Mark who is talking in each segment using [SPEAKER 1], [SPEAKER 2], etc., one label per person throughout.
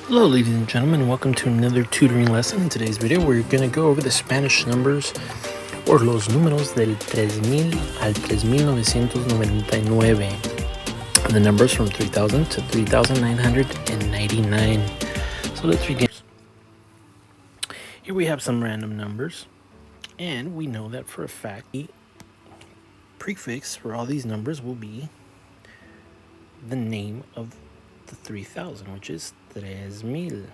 [SPEAKER 1] Hello ladies and gentlemen, welcome to another tutoring lesson. In today's video we're going to go over the Spanish numbers or los números del 3000 al 3999. The numbers from 3000 to 3999. So let's begin. Here we have some random numbers, and we know that for a fact the prefix for all these numbers will be the name of the 3000, which is 3000.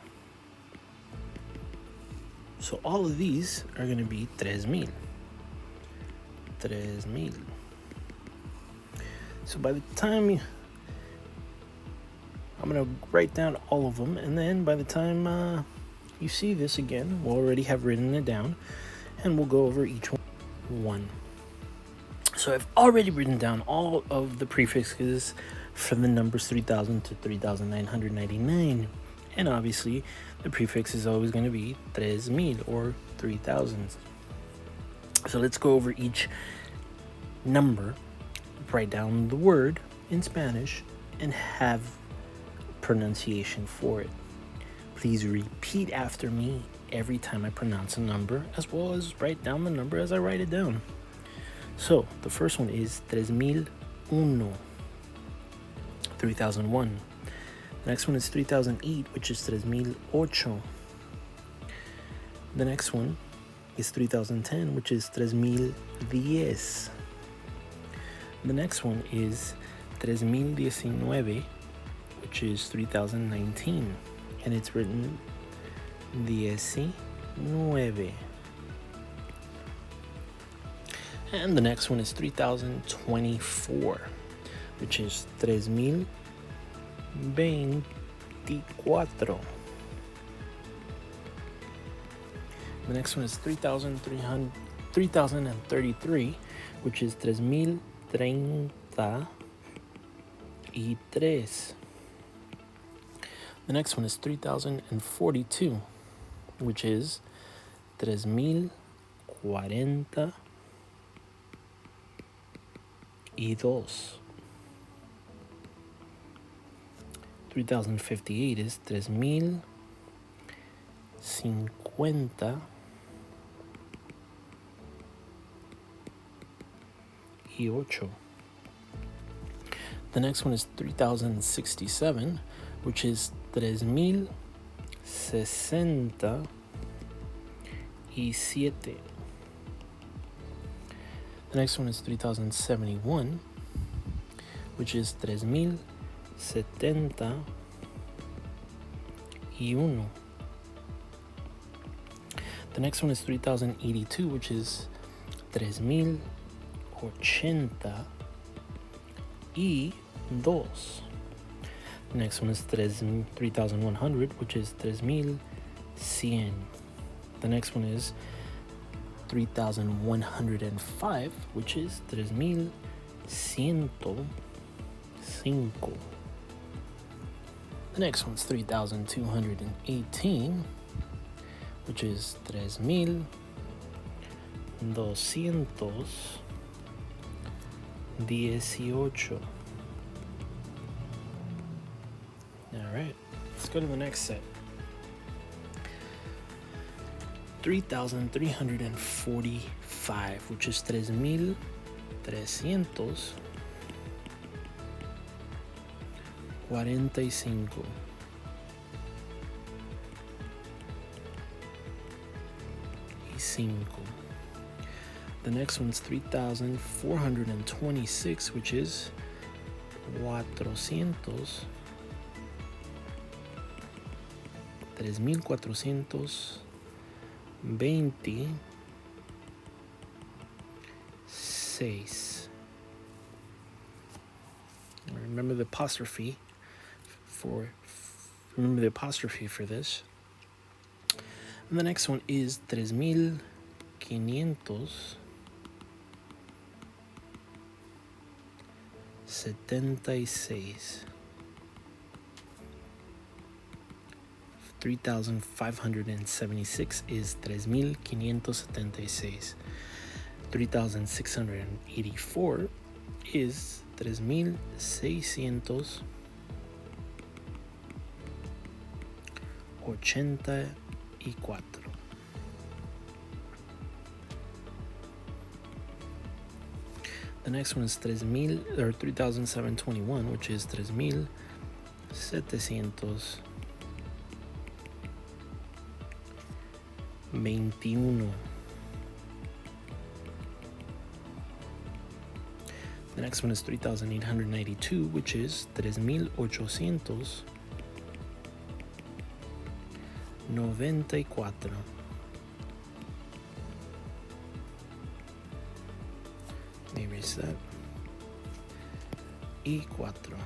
[SPEAKER 1] So all of these are going to be 3000. So by the time I'm going to write down all of them, and then by the time you see this again, we'll already have written it down, and we'll go over each one. So I've already written down all of the prefixes for the numbers 3000 to 3999, and obviously the prefix is always going to be 3000 or 3000. So let's go over each number, write down the word in Spanish, and have pronunciation for it. Please repeat after me every time I pronounce a number, as well as write down the number as I write it down. So the first one is 3001. 3001. The next one is 3008, which is 3008. The next one is 3010, which is 3010. The next one is 3019, which is 3019, and it's written 19. And the next one is 3024, which is 3024. The next one is 3033, which is 3033. The next one is 3042, which is 3042. 3058 is 3058. The next one is 3067, which is 3067. The next one is 3071, which is 3071. The next one is 3082, which is 3082. The next one is 3100, which is 3100. The next one is 3105, which is 3105. The next one's 3218, which is 3218. All right, let's go to the next set. 3345, which is 3345. 45. The next one's 3426, which is 400. 3426. Remember the apostrophe for this. And the next one is 3576. 3576 is 3576. 3684 is 3684. 84. The next one is 3,721, which is 3,721. The next one is 3,892, which is 3,894. Let me erase that. Y4.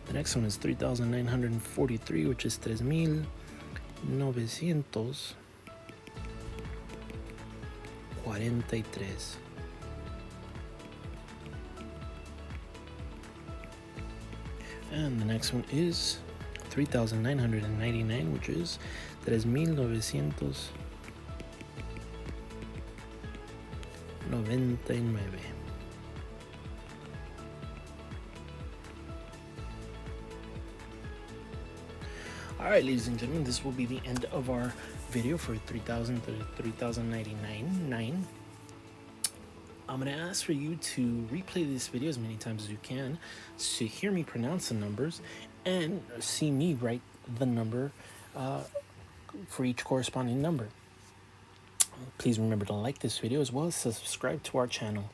[SPEAKER 1] The next one is 3,943, which is 3,943. And the next one is 3,999, which is 3,999. Alright, ladies and gentlemen, this will be the end of our video for 3,000 to 3,099. I'm going to ask for you to replay this video as many times as you can to hear me pronounce the numbers and see me write the number for each corresponding number. Please remember to like this video as well as subscribe to our channel.